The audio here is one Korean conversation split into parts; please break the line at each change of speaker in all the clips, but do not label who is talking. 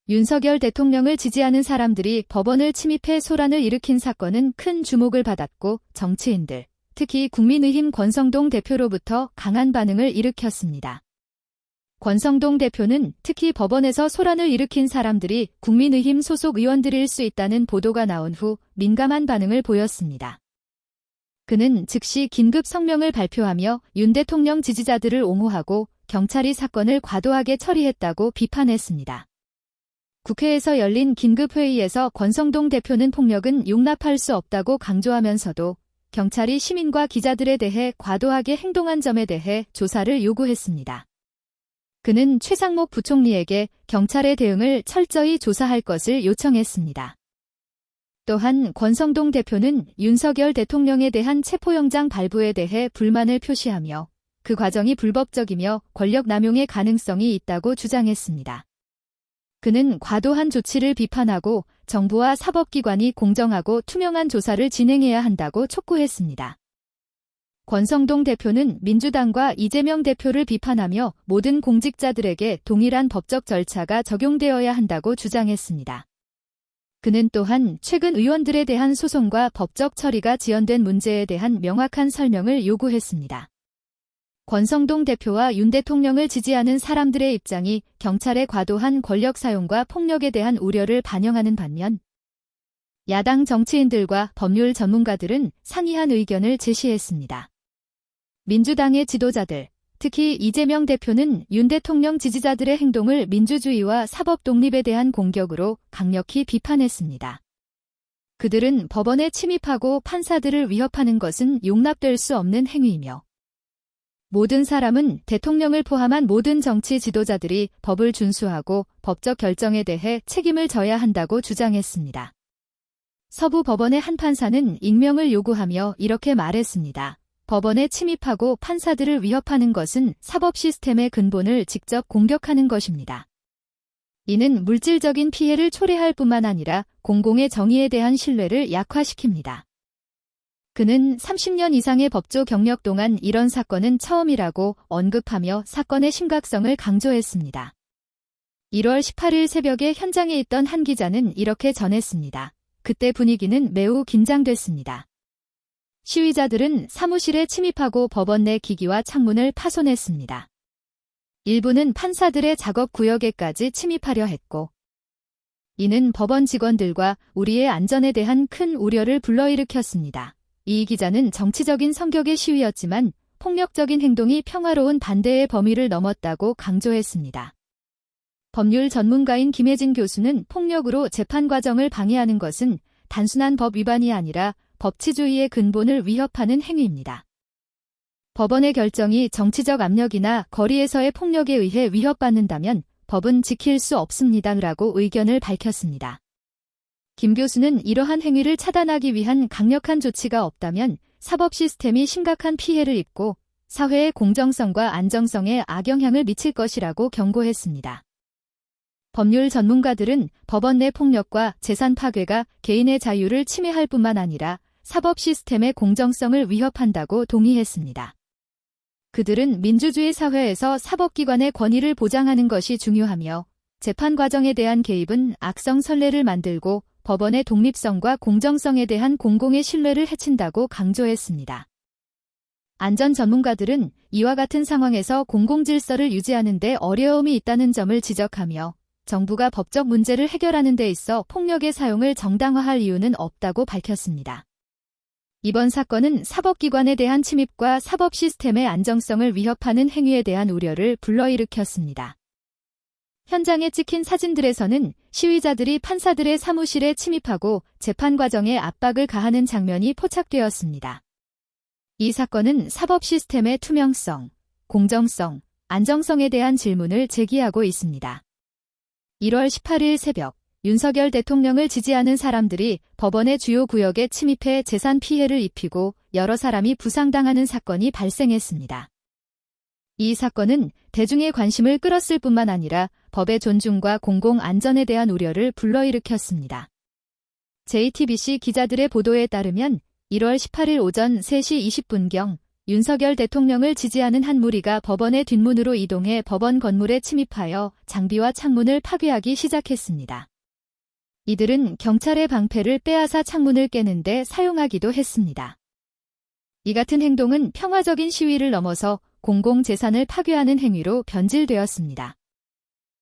윤석열 대통령을 지지하는 사람들이 법원을 침입해 소란을 일으킨 사건은 큰 주목을 받았고 정치인들, 특히 국민의힘 권성동 대표로부터 강한 반응을 일으켰습니다. 권성동 대표는 특히 법원에서 소란을 일으킨 사람들이 국민의힘 소속 의원들일 수 있다는 보도가 나온 후 민감한 반응을 보였습니다. 그는 즉시 긴급 성명을 발표하며 윤 대통령 지지자들을 옹호하고 경찰이 사건을 과도하게 처리했다고 비판했습니다. 국회에서 열린 긴급회의에서 권성동 대표는 폭력은 용납할 수 없다고 강조하면서도 경찰이 시민과 기자들에 대해 과도하게 행동한 점에 대해 조사를 요구했습니다. 그는 최상목 부총리에게 경찰의 대응을 철저히 조사할 것을 요청했습니다. 또한 권성동 대표는 윤석열 대통령에 대한 체포영장 발부에 대해 불만을 표시하며 그 과정이 불법적이며 권력 남용의 가능성이 있다고 주장했습니다. 그는 과도한 조치를 비판하고 정부와 사법기관이 공정하고 투명한 조사를 진행해야 한다고 촉구했습니다. 권성동 대표는 민주당과 이재명 대표를 비판하며 모든 공직자들에게 동일한 법적 절차가 적용되어야 한다고 주장했습니다. 그는 또한 최근 의원들에 대한 소송과 법적 처리가 지연된 문제에 대한 명확한 설명을 요구했습니다. 권성동 대표와 윤 대통령을 지지하는 사람들의 입장이 경찰의 과도한 권력 사용과 폭력에 대한 우려를 반영하는 반면 야당 정치인들과 법률 전문가들은 상이한 의견을 제시했습니다. 민주당의 지도자들, 특히 이재명 대표는 윤 대통령 지지자들의 행동을 민주주의와 사법 독립에 대한 공격으로 강력히 비판했습니다. 그들은 법원에 침입하고 판사들을 위협하는 것은 용납될 수 없는 행위이며 모든 사람은 대통령을 포함한 모든 정치 지도자들이 법을 준수하고 법적 결정에 대해 책임을 져야 한다고 주장했습니다. 서부 법원의 한 판사는 익명을 요구하며 이렇게 말했습니다. 법원에 침입하고 판사들을 위협하는 것은 사법 시스템의 근본을 직접 공격하는 것입니다. 이는 물질적인 피해를 초래할 뿐만 아니라 공공의 정의에 대한 신뢰를 약화시킵니다. 그는 30년 이상의 법조 경력 동안 이런 사건은 처음이라고 언급하며 사건의 심각성을 강조했습니다. 1월 18일 새벽에 현장에 있던 한 기자는 이렇게 전했습니다. 그때 분위기는 매우 긴장됐습니다. 시위자들은 사무실에 침입하고 법원 내 기기와 창문을 파손했습니다. 일부는 판사들의 작업 구역에까지 침입하려 했고, 이는 법원 직원들과 우리의 안전에 대한 큰 우려를 불러일으켰습니다. 이 기자는 정치적인 성격의 시위였지만 폭력적인 행동이 평화로운 반대의 범위를 넘었다고 강조했습니다. 법률 전문가인 김혜진 교수는 폭력으로 재판 과정을 방해하는 것은 단순한 법 위반이 아니라 법치주의의 근본을 위협하는 행위입니다. 법원의 결정이 정치적 압력이나 거리에서의 폭력에 의해 위협받는다면 법은 지킬 수 없습니다라고 의견을 밝혔습니다. 김 교수는 이러한 행위를 차단하기 위한 강력한 조치가 없다면 사법 시스템이 심각한 피해를 입고 사회의 공정성과 안정성에 악영향을 미칠 것이라고 경고했습니다. 법률 전문가들은 법원 내 폭력과 재산 파괴가 개인의 자유를 침해할 뿐만 아니라 사법 시스템의 공정성을 위협한다고 동의했습니다. 그들은 민주주의 사회에서 사법기관의 권위를 보장하는 것이 중요하며 재판 과정에 대한 개입은 악성 선례를 만들고 법원의 독립성과 공정성에 대한 공공의 신뢰를 해친다고 강조했습니다. 안전 전문가들은 이와 같은 상황에서 공공질서를 유지하는 데 어려움이 있다는 점을 지적하며 정부가 법적 문제를 해결하는 데 있어 폭력의 사용을 정당화할 이유는 없다고 밝혔습니다. 이번 사건은 사법기관에 대한 침입과 사법 시스템의 안정성을 위협하는 행위에 대한 우려를 불러일으켰습니다. 현장에 찍힌 사진들에서는 시위자들이 판사들의 사무실에 침입하고 재판 과정에 압박을 가하는 장면이 포착되었습니다. 이 사건은 사법 시스템의 투명성, 공정성, 안정성에 대한 질문을 제기하고 있습니다. 1월 18일 새벽, 윤석열 대통령을 지지하는 사람들이 법원의 주요 구역에 침입해 재산 피해를 입히고 여러 사람이 부상당하는 사건이 발생했습니다. 이 사건은 대중의 관심을 끌었을 뿐만 아니라 법의 존중과 공공 안전에 대한 우려를 불러일으켰습니다. JTBC 기자들의 보도에 따르면 1월 18일 오전 3시 20분경 윤석열 대통령을 지지하는 한 무리가 법원의 뒷문으로 이동해 법원 건물에 침입하여 장비와 창문을 파괴하기 시작했습니다. 이들은 경찰의 방패를 빼앗아 창문을 깨는데 사용하기도 했습니다. 이 같은 행동은 평화적인 시위를 넘어서 공공재산을 파괴하는 행위로 변질되었습니다.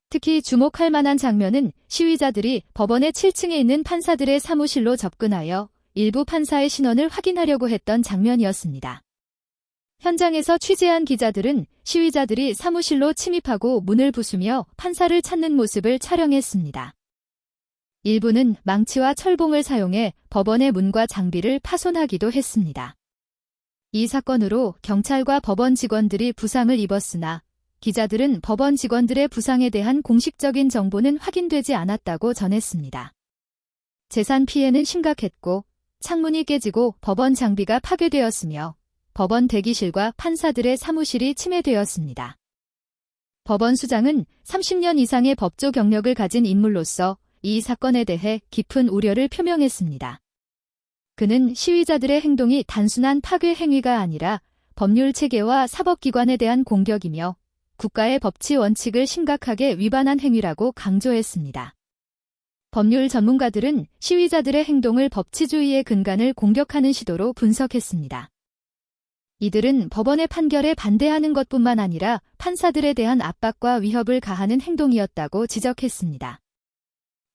특히 주목할 만한 장면은 시위자들이 법원의 7층에 있는 판사들의 사무실로 접근하여 일부 판사의 신원을 확인하려고 했던 장면이었습니다. 현장에서 취재한 기자들은 시위자들이 사무실로 침입하고 문을 부수며 판사를 찾는 모습을 촬영했습니다. 일부는 망치와 철봉을 사용해 법원의 문과 장비를 파손하기도 했습니다. 이 사건으로 경찰과 법원 직원들이 부상을 입었으나 기자들은 법원 직원들의 부상에 대한 공식적인 정보는 확인되지 않았다고 전했습니다. 재산 피해는 심각했고 창문이 깨지고 법원 장비가 파괴되었으며 법원 대기실과 판사들의 사무실이 침해되었습니다. 법원 수장은 30년 이상의 법조 경력을 가진 인물로서 이 사건에 대해 깊은 우려를 표명했습니다. 그는 시위자들의 행동이 단순한 파괴 행위가 아니라 법률 체계와 사법기관에 대한 공격이며 국가의 법치 원칙을 심각하게 위반한 행위라고 강조했습니다. 법률 전문가들은 시위자들의 행동을 법치주의의 근간을 공격하는 시도로 분석했습니다. 이들은 법원의 판결에 반대하는 것뿐만 아니라 판사들에 대한 압박과 위협을 가하는 행동이었다고 지적했습니다.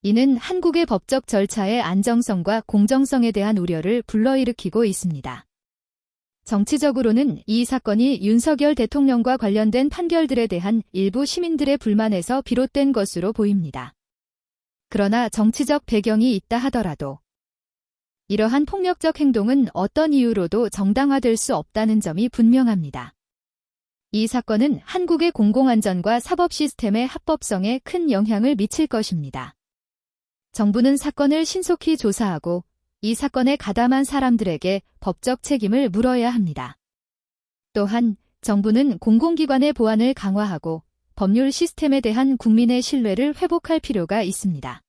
이는 한국의 법적 절차의 안정성과 공정성에 대한 우려를 불러일으키고 있습니다. 정치적으로는 이 사건이 윤석열 대통령과 관련된 판결들에 대한 일부 시민들의 불만에서 비롯된 것으로 보입니다. 그러나 정치적 배경이 있다 하더라도 이러한 폭력적 행동은 어떤 이유로도 정당화될 수 없다는 점이 분명합니다. 이 사건은 한국의 공공안전과 사법 시스템의 합법성에 큰 영향을 미칠 것입니다. 정부는 사건을 신속히 조사하고 이 사건에 가담한 사람들에게 법적 책임을 물어야 합니다. 또한 정부는 공공기관의 보안을 강화하고 법률 시스템에 대한 국민의 신뢰를 회복할 필요가 있습니다.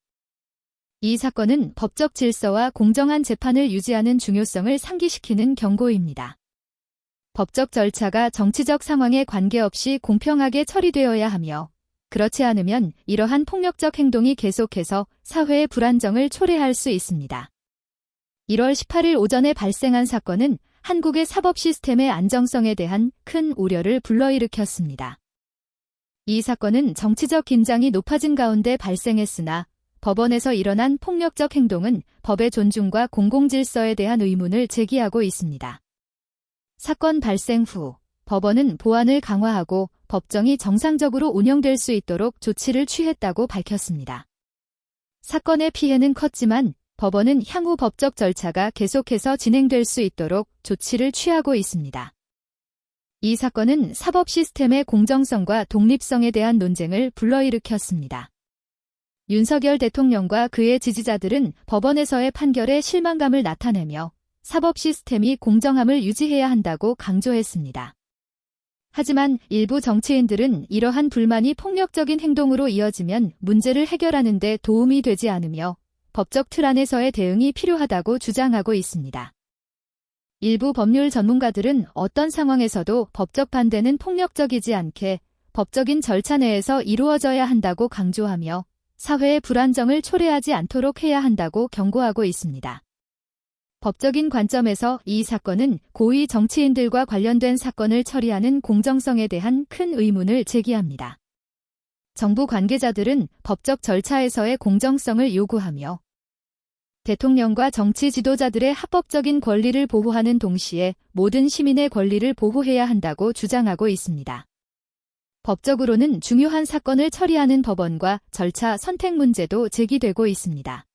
이 사건은 법적 질서와 공정한 재판을 유지하는 중요성을 상기시키는 경고입니다. 법적 절차가 정치적 상황에 관계없이 공평하게 처리되어야 하며 그렇지 않으면 이러한 폭력적 행동이 계속해서 사회의 불안정을 초래할 수 있습니다. 1월 18일 오전에 발생한 사건은 한국의 사법 시스템의 안정성에 대한 큰 우려를 불러일으켰습니다. 이 사건은 정치적 긴장이 높아진 가운데 발생했으나 법원에서 일어난 폭력적 행동은 법의 존중과 공공질서에 대한 의문을 제기하고 있습니다. 사건 발생 후 법원은 보안을 강화하고 법정이 정상적으로 운영될 수 있도록 조치를 취했다고 밝혔습니다. 사건의 피해는 컸지만 법원은 향후 법적 절차가 계속해서 진행될 수 있도록 조치를 취하고 있습니다. 이 사건은 사법 시스템의 공정성과 독립성에 대한 논쟁을 불러일으켰습니다. 윤석열 대통령과 그의 지지자들은 법원에서의 판결에 실망감을 나타내며 사법 시스템이 공정함을 유지해야 한다고 강조했습니다. 하지만 일부 정치인들은 이러한 불만이 폭력적인 행동으로 이어지면 문제를 해결하는 데 도움이 되지 않으며 법적 틀 안에서의 대응이 필요하다고 주장하고 있습니다. 일부 법률 전문가들은 어떤 상황에서도 법적 반대는 폭력적이지 않게 법적인 절차 내에서 이루어져야 한다고 강조하며 사회의 불안정을 초래하지 않도록 해야 한다고 경고하고 있습니다. 법적인 관점에서 이 사건은 고위 정치인들과 관련된 사건을 처리하는 공정성에 대한 큰 의문을 제기합니다. 정부 관계자들은 법적 절차에서의 공정성을 요구하며 대통령과 정치 지도자들의 합법적인 권리를 보호하는 동시에 모든 시민의 권리를 보호해야 한다고 주장하고 있습니다. 법적으로는 중요한 사건을 처리하는 법원과 절차 선택 문제도 제기되고 있습니다.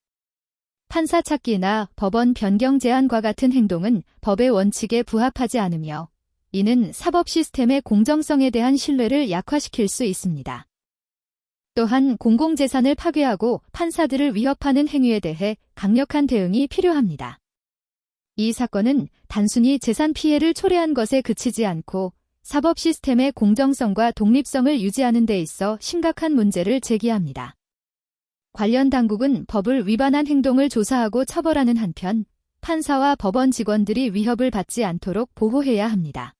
판사 찾기나 법원 변경 제한과 같은 행동은 법의 원칙에 부합하지 않으며 이는 사법 시스템의 공정성에 대한 신뢰를 약화시킬 수 있습니다. 또한 공공재산을 파괴하고 판사들을 위협하는 행위에 대해 강력한 대응이 필요합니다. 이 사건은 단순히 재산 피해를 초래한 것에 그치지 않고 사법 시스템의 공정성과 독립성을 유지하는 데 있어 심각한 문제를 제기합니다. 관련 당국은 법을 위반한 행동을 조사하고 처벌하는 한편 판사와 법원 직원들이 위협을 받지 않도록 보호해야 합니다.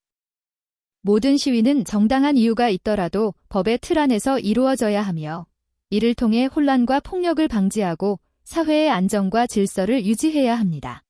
모든 시위는 정당한 이유가 있더라도 법의 틀 안에서 이루어져야 하며 이를 통해 혼란과 폭력을 방지하고 사회의 안정과 질서를 유지해야 합니다.